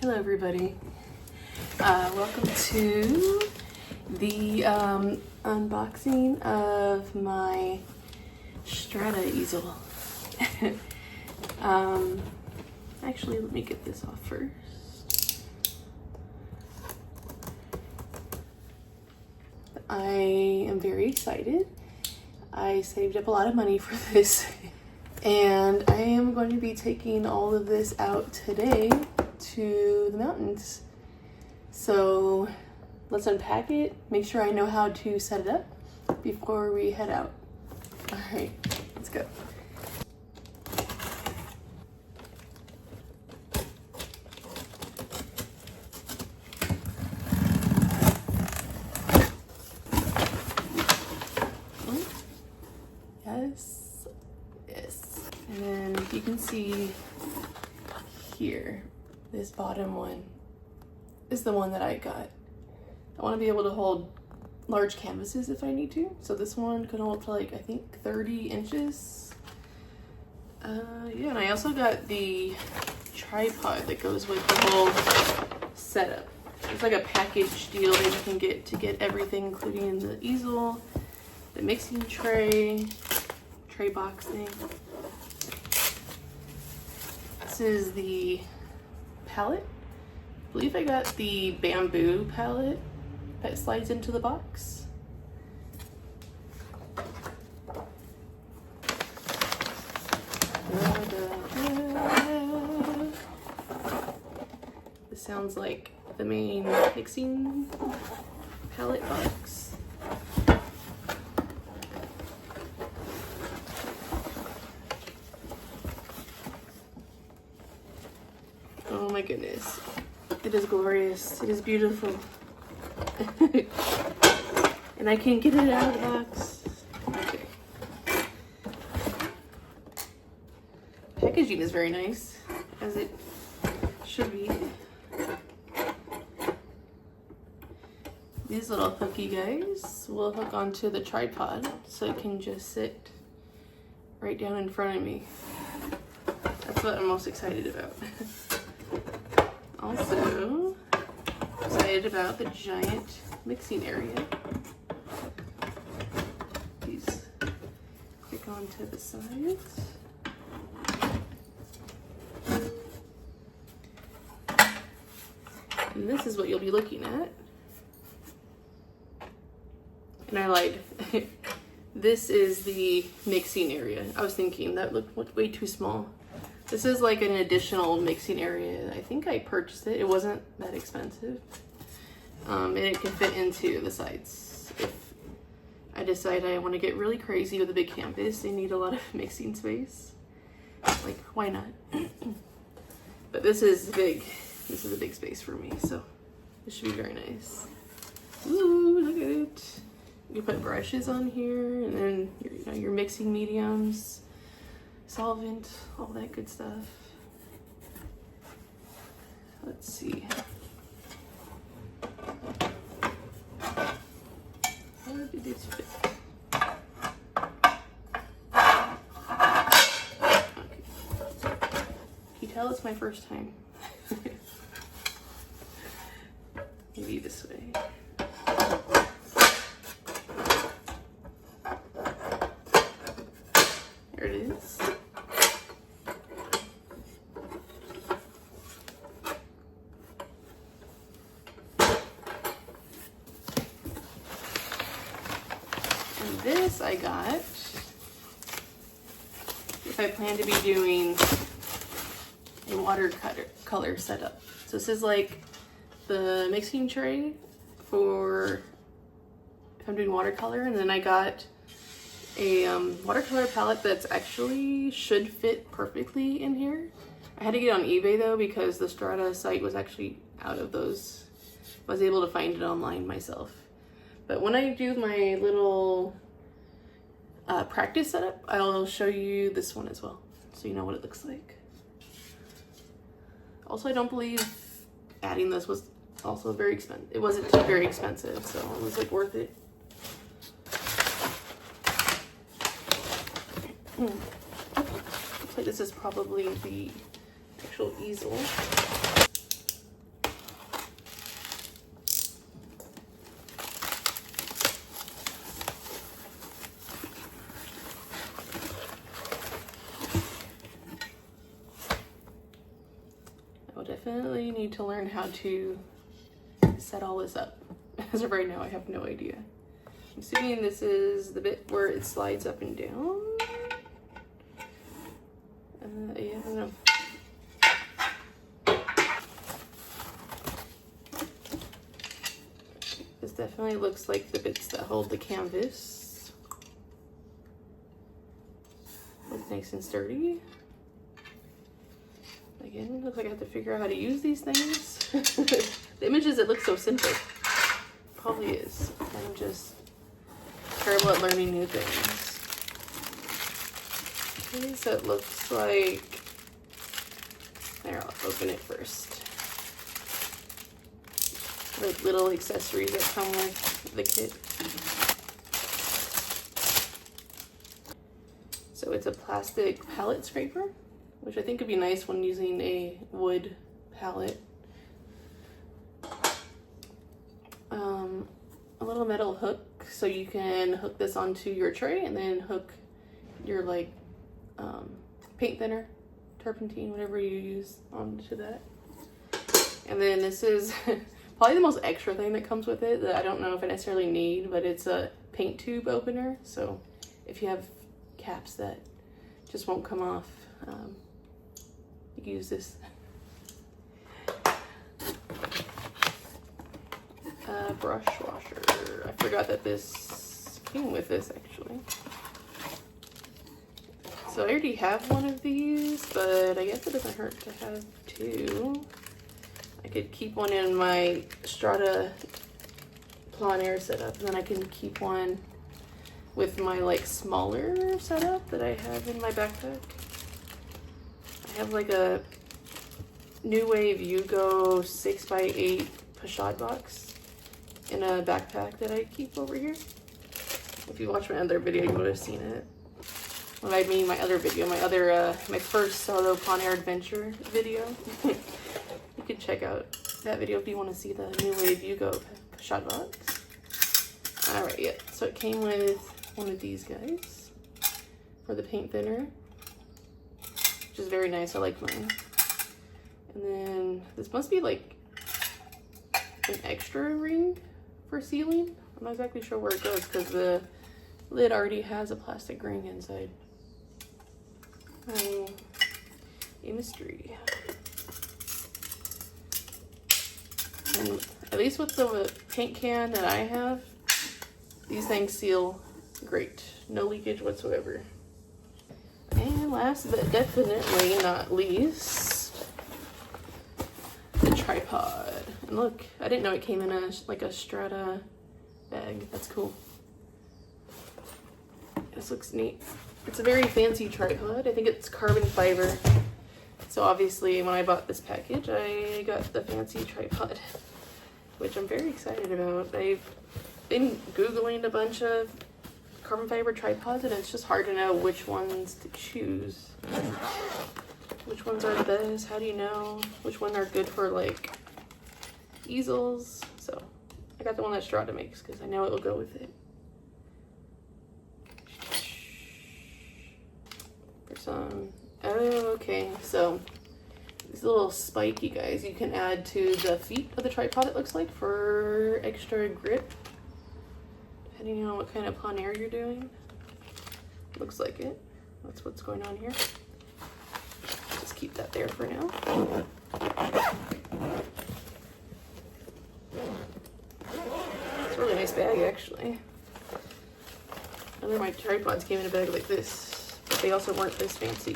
Hello everybody. Welcome to the unboxing of my STRADA easel. Actually, let me get this off first. I am very excited. I saved up a lot of money for this and I am going to be taking all of this out today to the mountains. So let's unpack it, make sure I know how to set it up before we head out. All right, let's go. Yes. And then you can see here, this bottom one is the one that I got. I want to be able to hold large canvases if I need to. So this one can hold to like, I think 30 inches. Yeah, and I also got the tripod that goes with the whole setup. It's like a package deal that you can get to get everything, including the easel, the mixing tray box thing. This is the palette. I believe I got the bamboo palette that slides into the box. This sounds like the main mixing palette box. Oh my goodness. It is glorious. It is beautiful. And I can't get it out of the box. Okay. Packaging is very nice, as it should be. These little hooky guys will hook onto the tripod so it can just sit right down in front of me. That's what I'm most excited about. Also, excited about the giant mixing area. These click onto the sides. And this is what you'll be looking at. And I lied. This is the mixing area. I was thinking that looked way too small. This is like an additional mixing area. I think I purchased it. It wasn't that expensive. And it can fit into the sides. If I decide I want to get really crazy with a big canvas, they need a lot of mixing space. Like, why not? But this is big. This is a big space for me, so this should be very nice. Ooh, look at it. You can put brushes on here, and then your mixing mediums, solvent, all that good stuff. Let's see. How did this fit? Okay. Can you tell it's my first time? Maybe this way. There it is. And this I got if I plan to be doing a watercolor setup. So this is like the mixing tray for if I'm doing watercolor, and then I got a watercolor palette that's actually should fit perfectly in here. I had to get on eBay though because the STRADA site was actually out of those. I was able to find it online myself. But when I do my little practice setup, I'll show you this one as well, so you know what it looks like. Also, I don't believe adding this was also very expensive. It wasn't very expensive, so it was like worth it. Looks like this is probably the actual easel. definitely need to learn how to set all this up. As of right now, I have no idea. I'm assuming this is the bit where it slides up and down. Yeah, I don't know. This definitely looks like the bits that hold the canvas. Looks nice and sturdy. Again, looks like I have to figure out how to use these things. The images, it looks so simple. Probably is. I'm just terrible at learning new things. Okay, so it looks like, there, I'll open it first. Like little accessories that come with the kit. So it's a plastic palette scraper, which I think would be nice when using a wood palette. A little metal hook, so you can hook this onto your tray and then hook your like paint thinner, turpentine, whatever you use onto that. And then this is probably the most extra thing that comes with it that I don't know if I necessarily need, but it's a paint tube opener. So if you have caps that just won't come off, you can use this. Brush washer. I forgot that this came with this actually. So I already have one of these, but I guess it doesn't hurt to have two. I could keep one in my STRADA plein air setup, and then I can keep one with my like smaller setup that I have in my backpack. I have like a New Wave Yugo 6x8 pochade box in a backpack that I keep over here. If you watch my other video, you would have seen it. Well, I mean my other video, my first solo plein air adventure video. You can check out that video if you want to see the New Wave Yugo pochade box. Alright, yeah, so it came with one of these guys for the paint thinner, which is very nice. I like mine. And then this must be like an extra ring for sealing. I'm not exactly sure where it goes because the lid already has a plastic ring inside. Oh, a mystery. And at least with the paint can that I have, these things seal great. No leakage whatsoever. And last but definitely not least, the tripod. And look, I didn't know it came in a like a STRADA bag. That's cool. This looks neat. It's a very fancy tripod. I think it's carbon fiber. So obviously when I bought this package, I got the fancy tripod, which I'm very excited about. I've been Googling a bunch of carbon fiber tripods, and it's just hard to know which ones to choose. Which ones are the best? How do you know which ones are good for like easels? So I got the one that STRADA makes because I know it will go with it. For some, oh, okay, so these little spiky guys you can add to the feet of the tripod, it looks like, for extra grip, depending on what kind of plein air you're doing. Looks like it. That's what's going on here. Just keep that there for now. It's a really nice bag, actually. None of my tripods came in a bag like this, but they also weren't this fancy.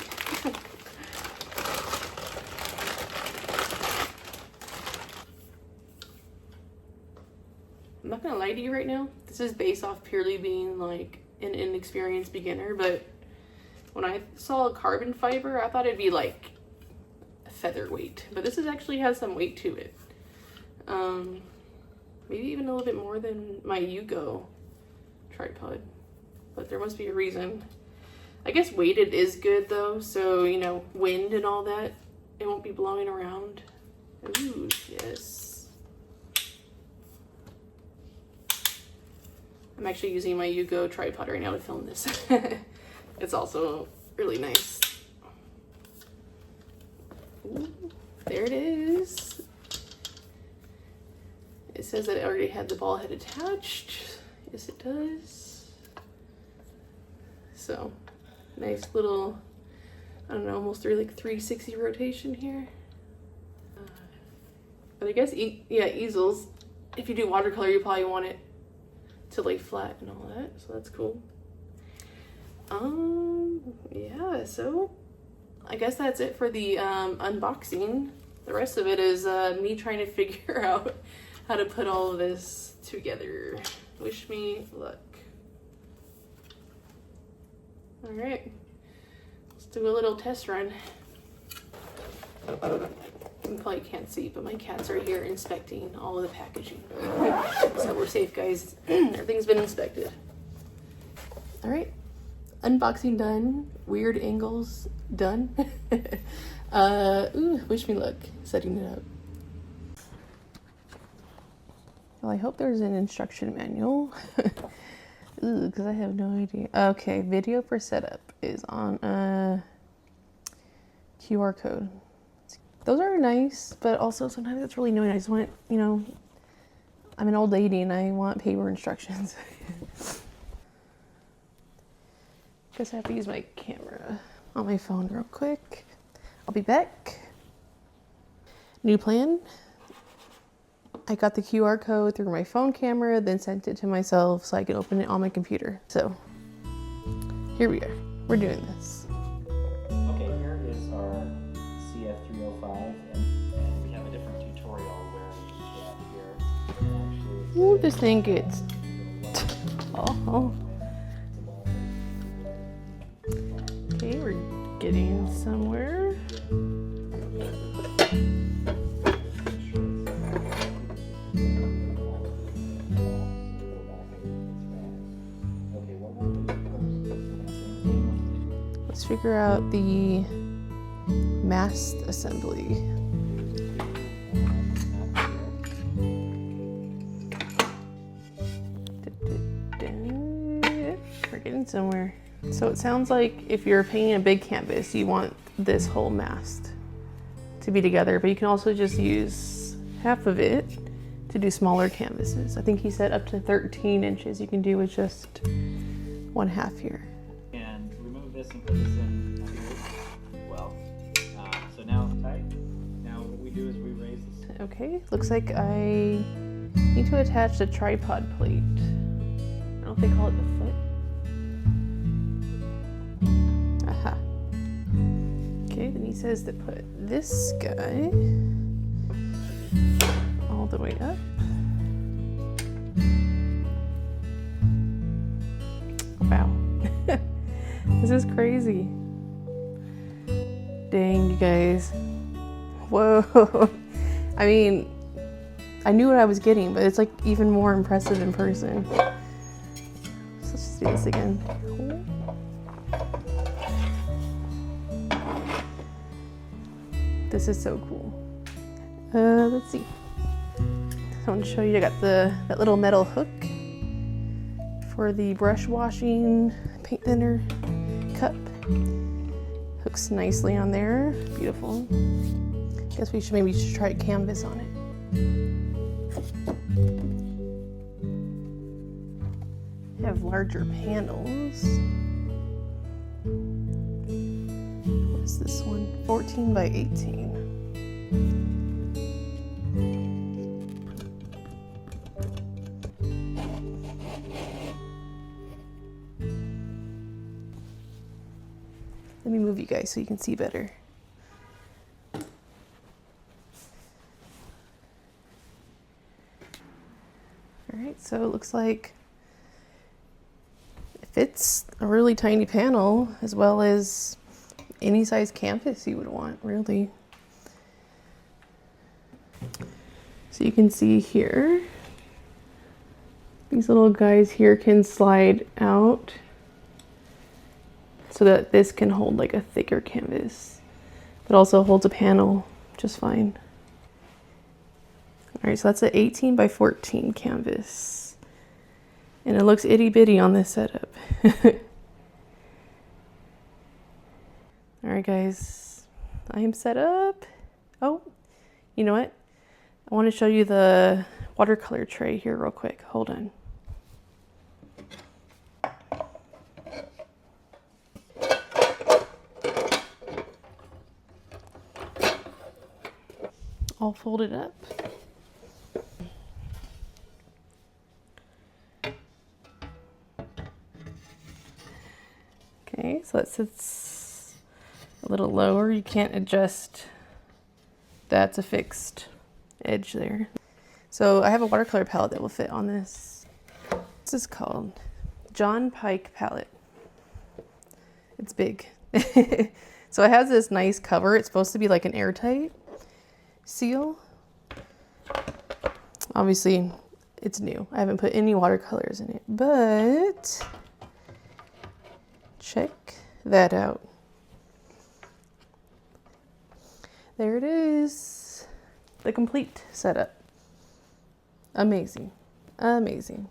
I'm not gonna lie to you right now, this is based off purely being like an inexperienced beginner, but when I saw carbon fiber, I thought it'd be like a featherweight, but this actually has some weight to it. Maybe even a little bit more than my Yugo tripod, but there must be a reason. I guess weighted is good though, so you know, wind and all that, it won't be blowing around. Ooh, yes. I'm actually using my Yugo tripod right now to film this. It's also really nice. Ooh, there it is. says that it already had the ball head attached. Yes, it does. So, nice little, I don't know, almost like 360 rotation here. But I guess, yeah, easels. If you do watercolor, you probably want it to lay flat and all that. So that's cool. Yeah, so I guess that's it for the unboxing. The rest of it is me trying to figure out how to put all of this together. Wish me luck. All right, let's do a little test run. You probably can't see, but my cats are here inspecting all of the packaging. So we're safe, guys. Everything's been inspected. All right, unboxing done. Weird angles done. Ooh, wish me luck setting it up. Well, I hope there's an instruction manual. Ooh, because I have no idea. Okay, video for setup is on a QR code. Those are nice, but also sometimes it's really annoying. I just want, you know, I'm an old lady and I want paper instructions. Guess I have to use my camera on my phone real quick. I'll be back. New plan. I got the QR code through my phone camera, then sent it to myself so I can open it on my computer. So here we are. We're doing this. Okay, here is our CF305, and we have a different tutorial where you can here. Ooh, this thing gets. Oh. Okay, we're getting somewhere. Let's figure out the mast assembly. We're getting somewhere. So it sounds like if you're painting a big canvas, you want this whole mast to be together, but you can also just use half of it to do smaller canvases. I think he said up to 13 inches you can do with just one half here. And remove this and put this in here. Well, so now it's tight. Now what we do is we raise this. Okay, looks like I need to attach the tripod plate. I don't know if they call it the foot. Aha. Okay, then he says to put this guy all the way up. Wow. This is crazy. Dang, you guys. Whoa. I mean, I knew what I was getting, but it's like even more impressive in person. So let's just do this again. This is so cool. Let's see. I want to show you, I got that little metal hook for the brush washing paint thinner cup. Hooks nicely on there. Beautiful. Guess we should maybe try canvas on it. Have larger panels. What is this one? 14 by 18. Let me move you guys so you can see better. Alright, so it looks like it fits a really tiny panel as well as any size canvas you would want, really. So you can see here, these little guys here can slide out so that this can hold like a thicker canvas, but also holds a panel just fine. All right, so that's an 18 by 14 canvas. And it looks itty bitty on this setup. All right, guys, I am set up. Oh, you know what? I want to show you watercolor tray here real quick. Hold on. All folded up. Okay, so that sits a little lower. You can't adjust. That's a fixed edge there. So I have a watercolor palette that will fit on this. This is called John Pike palette. It's big. So it has this nice cover. It's supposed to be like an airtight seal. Obviously, it's new. I haven't put any watercolors in it, but check that out. There it is. The complete setup. Amazing. Amazing.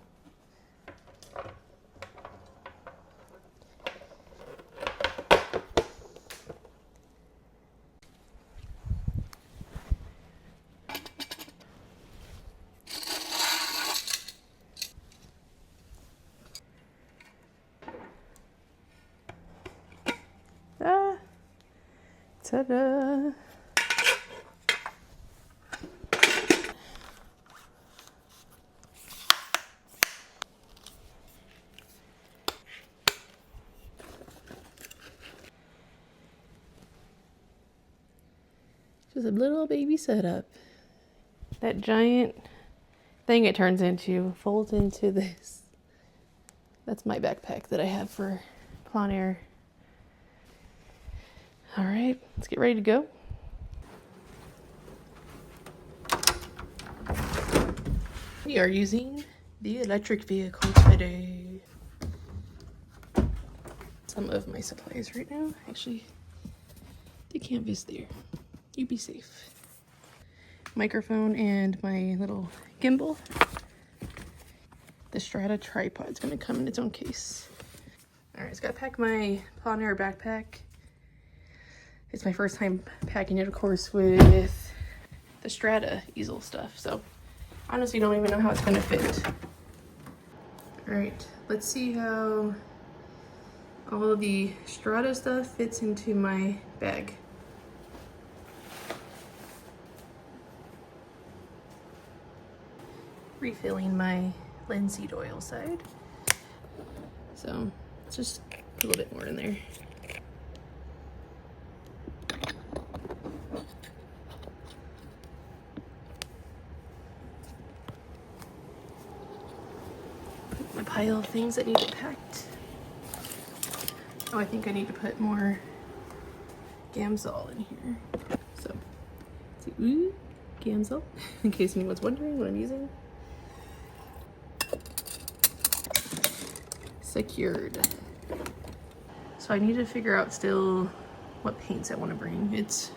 Ah, ta-da. Just a little baby setup. That giant thing it turns into folds into this. That's my backpack that I have for plein air. All right, let's get ready to go. We are using the electric vehicle today. Some of my supplies right now. Actually, the canvas there. You be safe. Microphone and my little gimbal. The Strada tripod's gonna come in its own case. All right, just gotta pack my plein air backpack. It's my first time packing it, of course, with the Strada easel stuff. So honestly, don't even know how it's gonna fit. All right, let's see how all of the Strada stuff fits into my bag. Refilling my linseed oil side. So let's just put a little bit more in there. My pile of things that need to be packed. Oh, I think I need to put more Gamsol in here. So, let's see, ooh, Gamsol, in case anyone's wondering what I'm using. Secured. So I need to figure out still what paints I want to bring. It's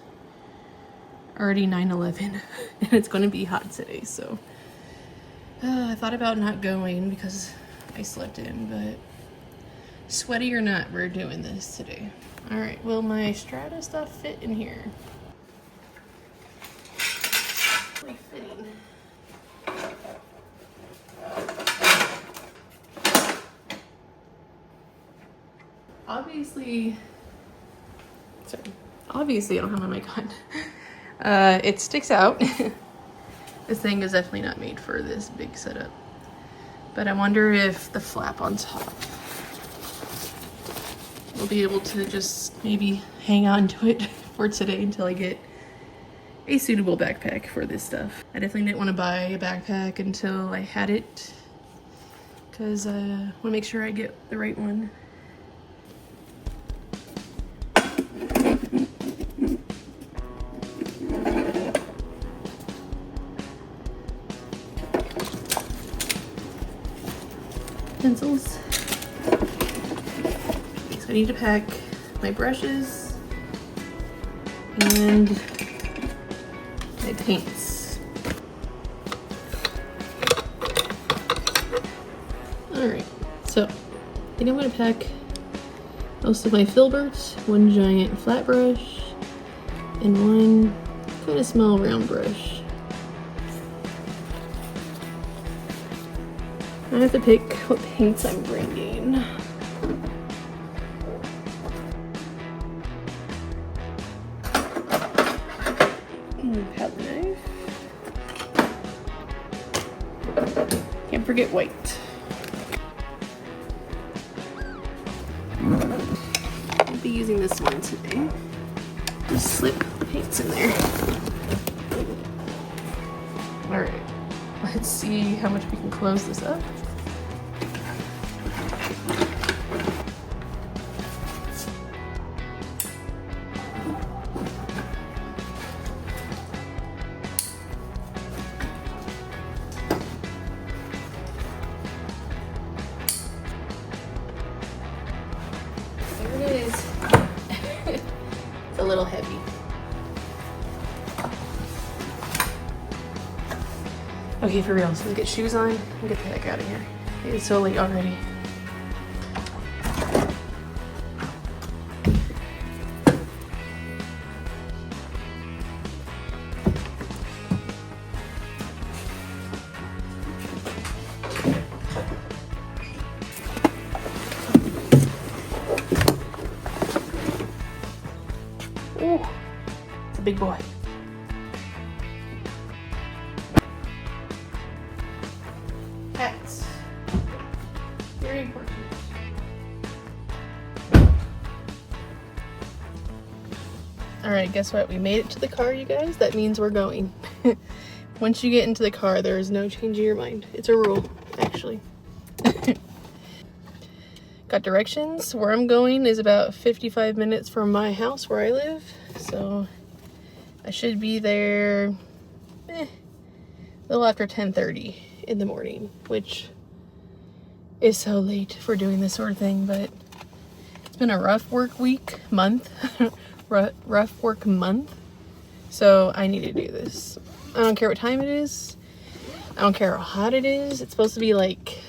already 9/11 and it's going to be hot today, so I thought about not going because I slept in, but sweaty or not, we're doing this today. All right, will my Strada stuff fit in here? Really fitting. Obviously I don't have my mic on. It sticks out. This thing is definitely not made for this big setup. But I wonder if the flap on top will be able to just maybe hang on to it for today until I get a suitable backpack for this stuff. I definitely didn't want to buy a backpack until I had it, because I want to make sure I get the right one. Pencils. So I need to pack my brushes and my paints. Alright, so I think I'm going to pack most of my filberts, one giant flat brush, and one kind of small round brush. I have to pick what paints I'm bringing. Palette knife. Can't forget white. I'll be using this one today. Just slip paints in there. Alright, let's see how much we can close this up. There it is. It's a little heavy. Okay, for real, so let's get shoes on and get the heck out of here. It's so late already. Ooh, it's a big boy. Hats. Very important. Alright, guess what? We made it to the car, you guys. That means we're going. Once you get into the car, there is no changing your mind. It's a rule, actually. Got directions. Where I'm going is about 55 minutes from my house where I live. So I should be there a little after 10:30 in the morning, which is so late for doing this sort of thing, but it's been a rough work month. rough work month. So I need to do this. I don't care what time it is. I don't care how hot it is. It's supposed to be like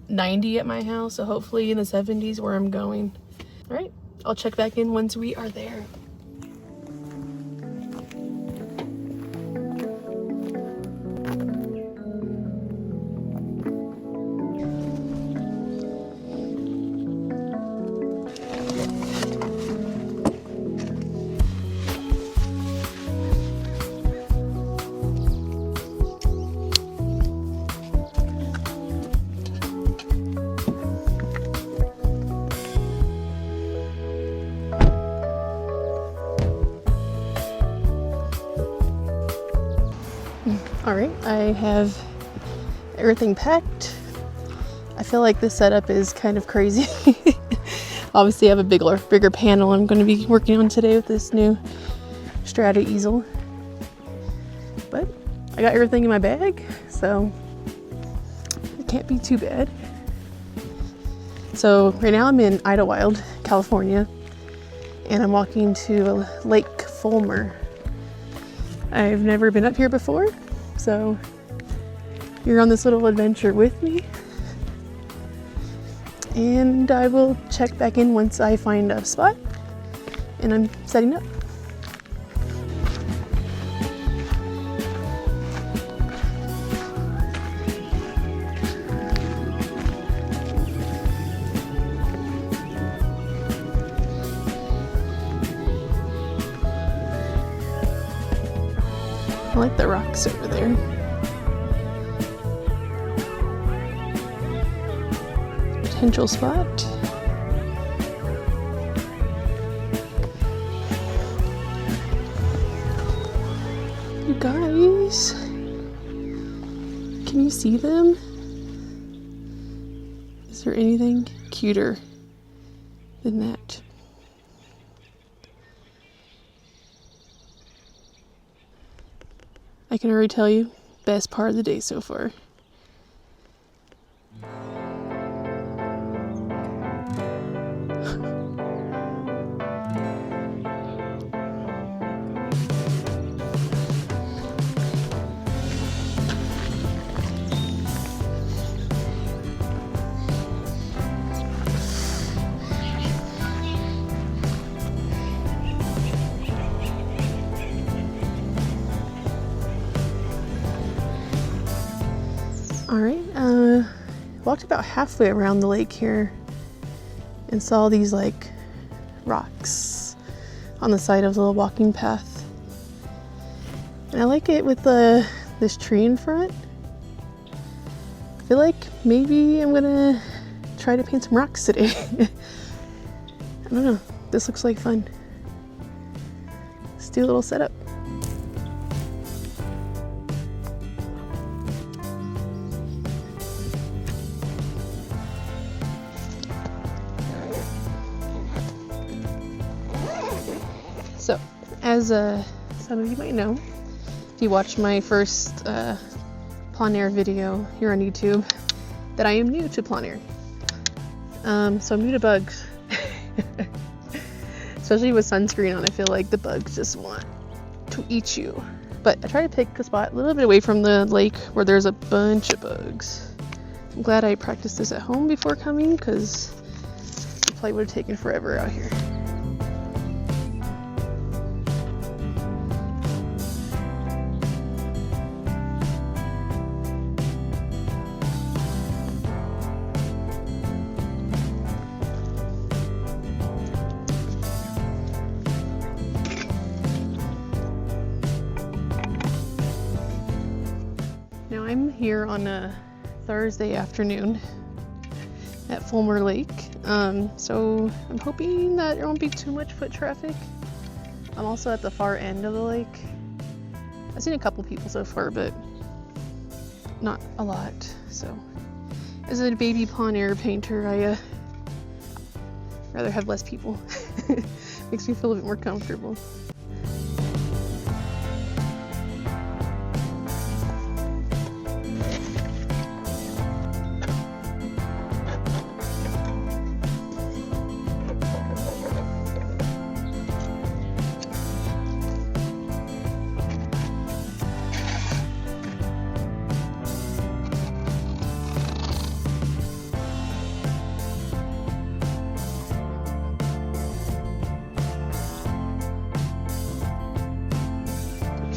90 at my house, so hopefully in the 70s where I'm going. All right, I'll check back in once we are there. All right, I have everything packed. I feel like this setup is kind of crazy. Obviously I have a bigger panel I'm going to be working on today with this new STRADA easel. But I got everything in my bag, so it can't be too bad. So right now I'm in Idyllwild, California, and I'm walking to Lake Fulmer. I've never been up here before, so you're on this little adventure with me. And I will check back in once I find a spot, and I'm setting up. I like the rocks over there. Potential spot. You guys, can you see them? Is there anything cuter than that? I can already tell you, best part of the day so far. walked about halfway around the lake here and saw these like rocks on the side of the little walking path. And I like it with this tree in front. I feel like maybe I'm gonna try to paint some rocks today. I don't know, this looks like fun. Let's do a little setup. So, as some of you might know, if you watched my first plein air video here on YouTube, that I am new to plein air. So I'm new to bugs. Especially with sunscreen on, I feel like the bugs just want to eat you. But I try to pick a spot a little bit away from the lake where there's a bunch of bugs. I'm glad I practiced this at home before coming, because it probably would have taken forever out here. Now I'm here on a Thursday afternoon at Fulmer Lake, so I'm hoping that there won't be too much foot traffic. I'm also at the far end of the lake. I've seen a couple people so far, but not a lot. So as a baby plein air painter, I rather have less people. Makes me feel a bit more comfortable.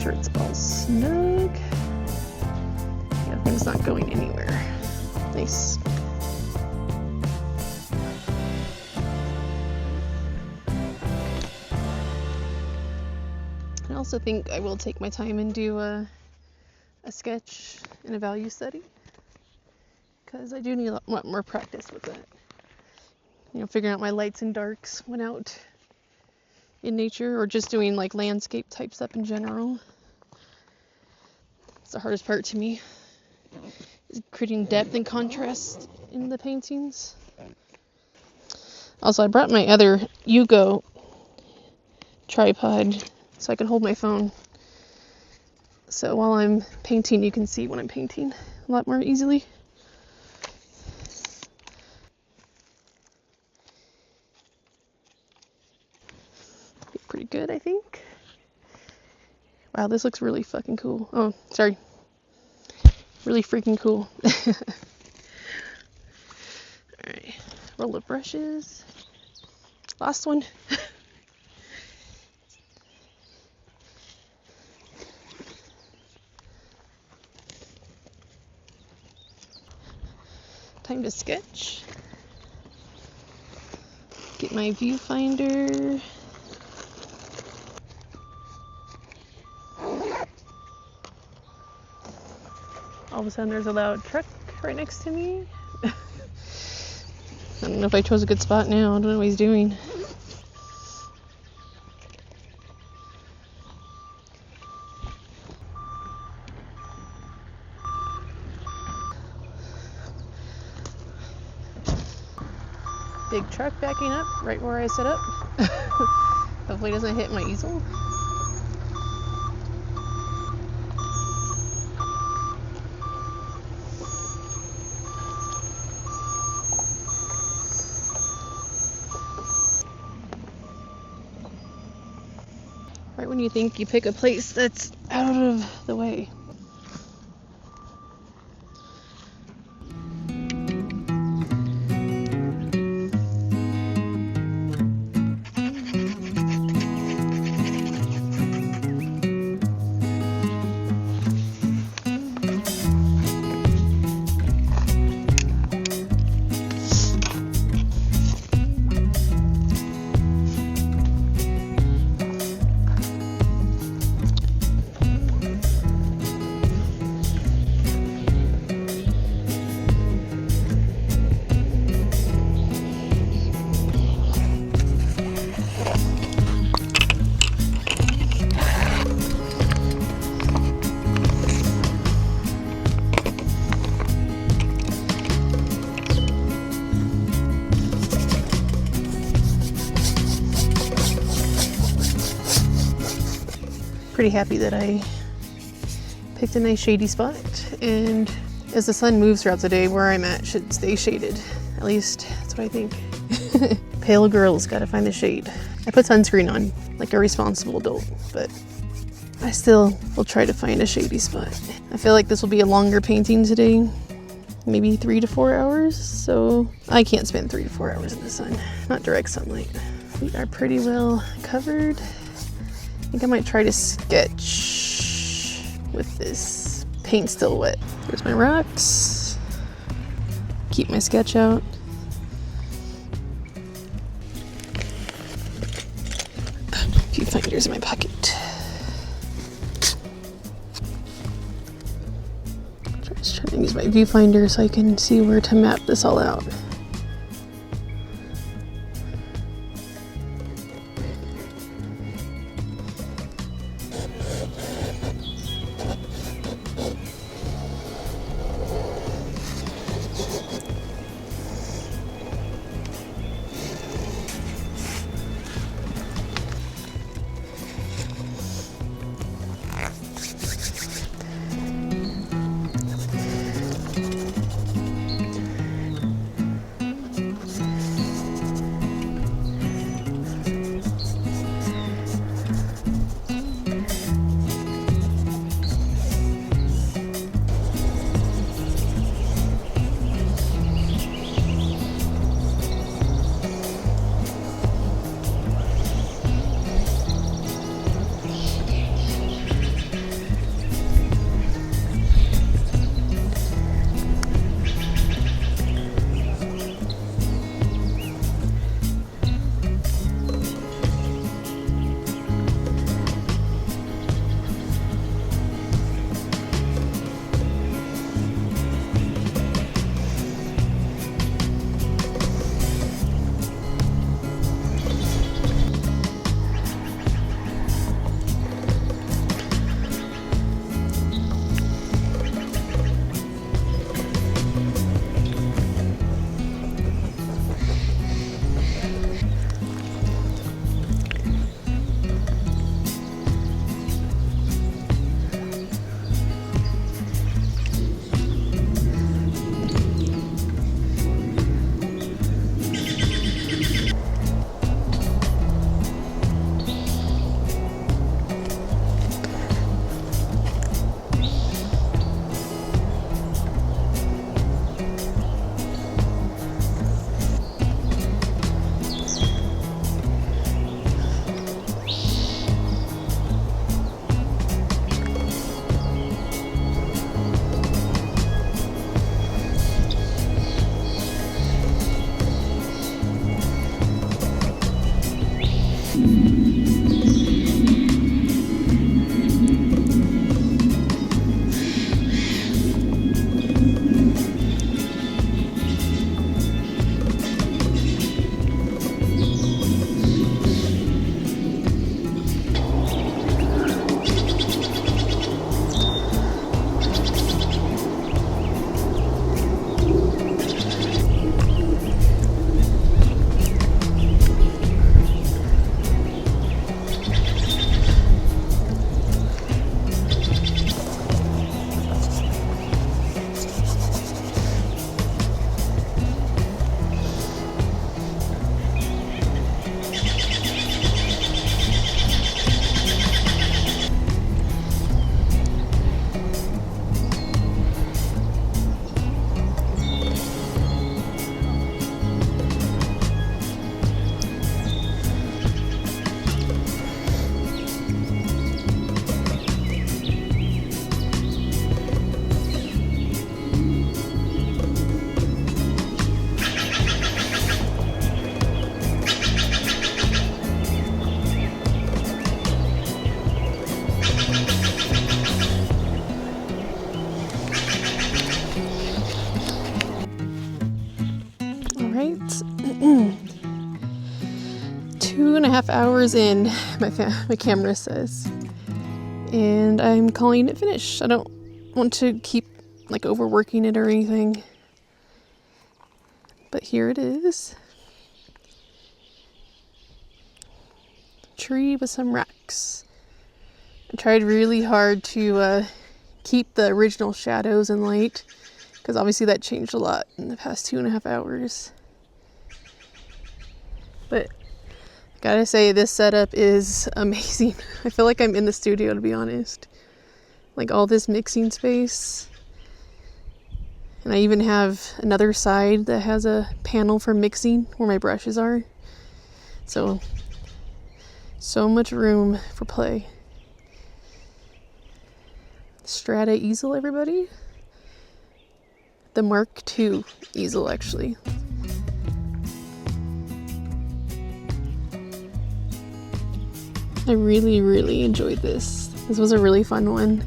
Sure it's all snug. Yeah, thing's not going anywhere. Nice. I also think I will take my time and do a sketch and a value study, because I do need a lot more practice with that. You know, figuring out my lights and darks when out in nature, or just doing like landscape type stuff in general. It's the hardest part to me, is creating depth and contrast in the paintings. Also, I brought my other Yugo tripod so I can hold my phone. So while I'm painting, you can see what I'm painting a lot more easily. Pretty good, I think. Wow, this looks really fucking cool. Oh, sorry. Really freaking cool. Alright, roll of brushes. Last one. Time to sketch. Get my viewfinder. All of a sudden there's a loud truck right next to me. I don't know if I chose a good spot now. I don't know what he's doing. Big truck backing up right where I set up. Hopefully it doesn't hit my easel. Right when you think you pick a place that's out of the way. Pretty happy that I picked a nice shady spot, and as the sun moves throughout the day, where I'm at should stay shaded. At least that's what I think. Pale girl's gotta find the shade. I put sunscreen on like a responsible adult, but I still will try to find a shady spot. I feel like this will be a longer painting today, maybe 3 to 4 hours, so I can't spend 3 to 4 hours in the sun, not direct sunlight. We are pretty well covered. I think I might try to sketch with this paint still wet. There's my rocks. Keep my sketch out. Viewfinders in my pocket. Just trying to use my viewfinder so I can see where to map this all out. right. 2.5 hours in, my camera says. And I'm calling it finished. I don't want to keep like overworking it or anything. But here it is. Tree with some racks. I tried really hard to keep the original shadows and light, because obviously that changed a lot in the past 2.5 hours. But I gotta say, this setup is amazing. I feel like I'm in the studio, to be honest. Like all this mixing space. And I even have another side that has a panel for mixing where my brushes are. So much room for play. STRADA easel, everybody. The Mark II easel, actually. I really, really enjoyed this. This was a really fun one.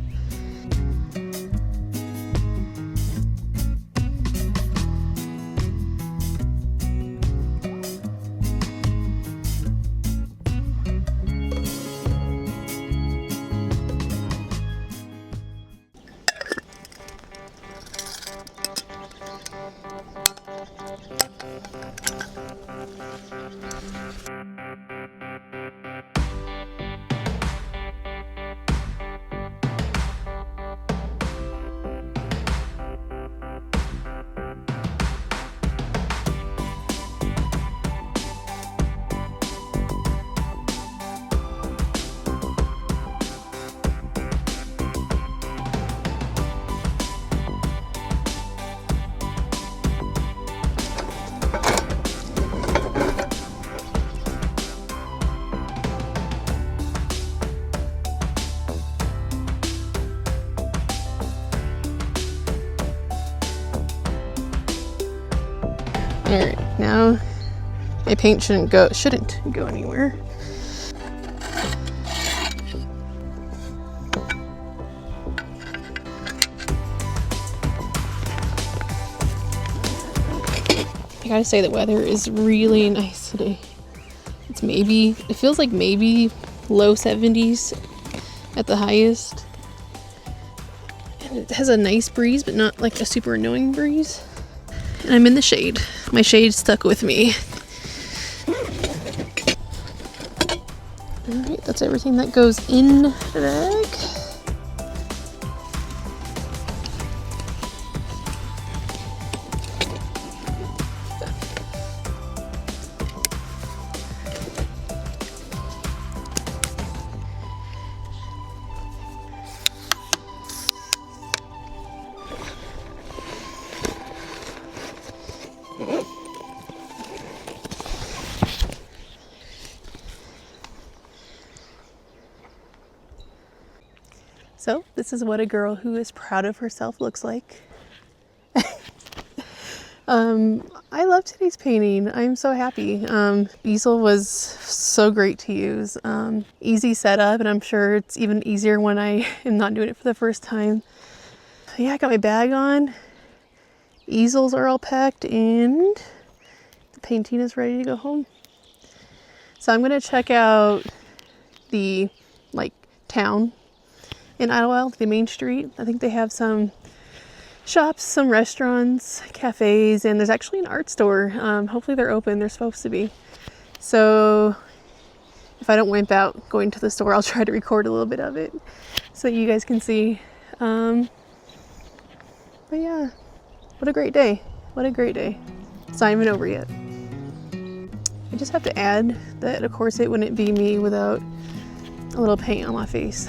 Alright, now my paint shouldn't go anywhere. I gotta say the weather is really nice today. It feels like maybe low 70s at the highest. And it has a nice breeze, but not like a super annoying breeze. And I'm in the shade. My shade stuck with me. Alright, that's everything that goes in the bag. So this is what a girl who is proud of herself looks like. I love today's painting. I'm so happy. Easel was so great to use. Easy setup, and I'm sure it's even easier when I am not doing it for the first time. Yeah, I got my bag on. Easels are all packed, and the painting is ready to go home. So I'm gonna check out the town in Idyllwild, the main street. I think they have some shops, some restaurants, cafes, and there's actually an art store. Hopefully they're open. They're supposed to be. So if I don't wimp out going to the store, I'll try to record a little bit of it so that you guys can see. But yeah, what a great day. What a great day. It's not even over yet. I just have to add that, of course, it wouldn't be me without a little paint on my face.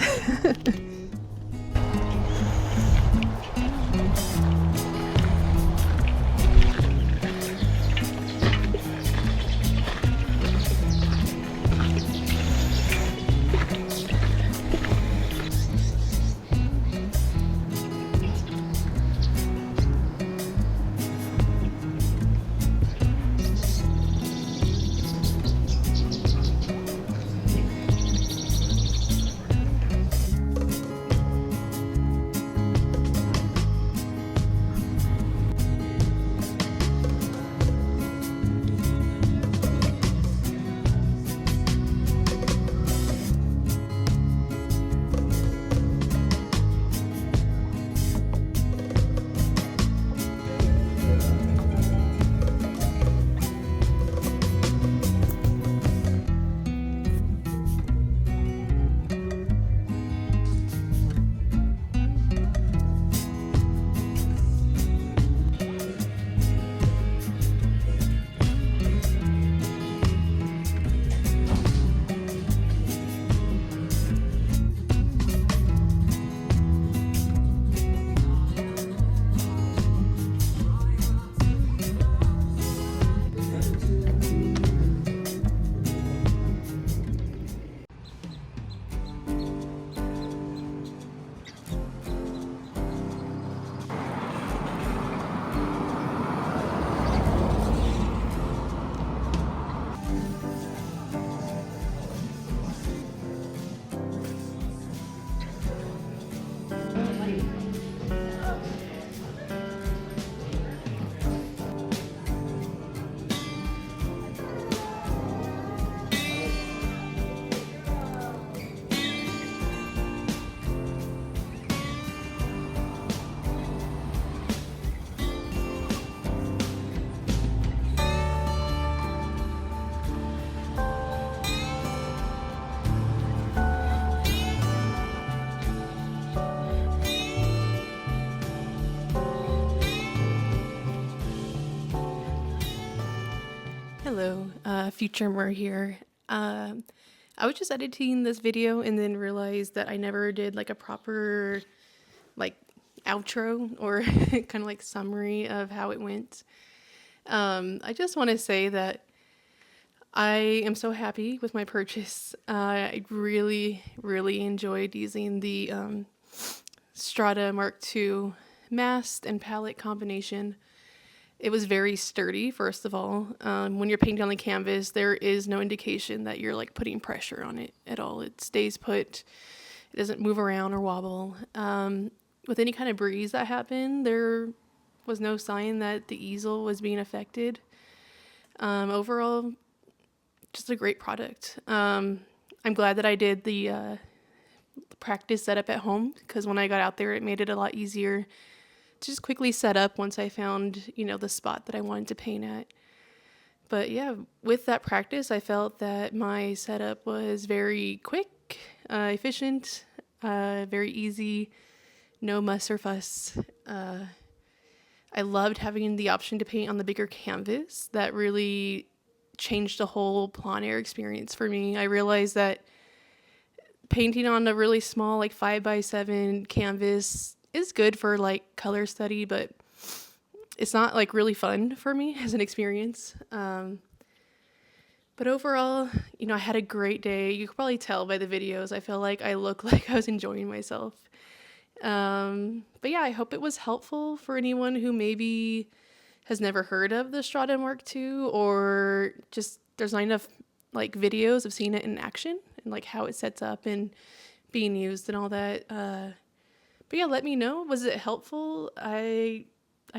Futuremer here. I was just editing this video and then realized that I never did like a proper like outro or kind of like summary of how it went. I just want to say that I am so happy with my purchase. I really, really enjoyed using the STRADA Mark II mast and palette combination. It was very sturdy, first of all. When you're painting on the canvas, there is no indication that you're like putting pressure on it at all. It stays put. It doesn't move around or wobble. With any kind of breeze that happened, there was no sign that the easel was being affected. Overall, just a great product. I'm glad that I did the practice setup at home, because when I got out there, it made it a lot easier to just quickly set up once I found, the spot that I wanted to paint at. But yeah, with that practice, I felt that my setup was very quick, efficient, very easy, no muss or fuss. I loved having the option to paint on the bigger canvas. That really changed the whole plein air experience for me. I realized that painting on a really small, like 5x7 canvas is good for like color study, but it's not like really fun for me as an experience. But overall, I had a great day. You could probably tell by the videos. I feel like I look like I was enjoying myself. But yeah, I hope it was helpful for anyone who maybe has never heard of the STRADA Mark II, or just there's not enough like videos of seeing it in action and like how it sets up and being used and all that. But yeah, let me know. Was it helpful? I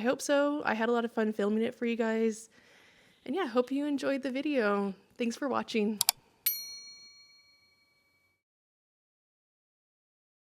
hope so. I had a lot of fun filming it for you guys. And yeah, hope you enjoyed the video. Thanks for watching.